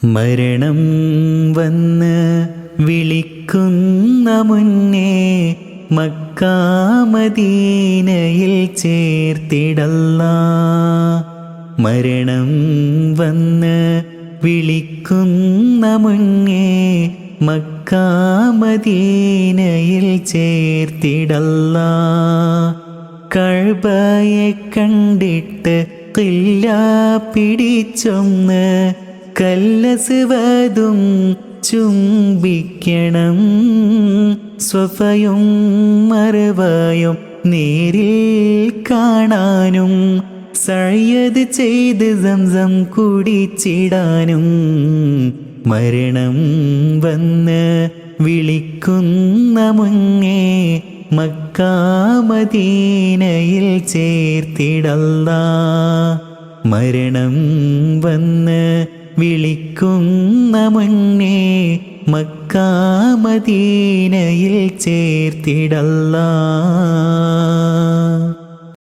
മരണം വന്ന് വിളിക്കുന്ന മുന്നേ മക്കാമദീനയിൽ ചേർത്തിടല്ലാ. മരണം വന്ന് വിളിക്കുന്ന മുന്നേ മക്കാമദീനയിൽ ചേർത്തിടല്ലാ. കഅബയെ കണ്ടിട്ട് ഖില്ല പിടിച്ചൊന്ന് കല്ലസ്വദും ചുംബിക്കണം. സ്വഫയും മർവയും നേരിൽ കാണാനും സഅയത് ചെയ്ത് സംസം കുടിച്ചിടാനും. മരണം വന്ന് വിളിക്കുന്ന മുന്നേ മക്കാമദീനയിൽ ചേർത്തിടല്ലാ. മരണം വന്ന് വിളിക്കുന്ന മുന്നേ മക്കാമദീനയിൽ ചേർത്തിടല്ലാ.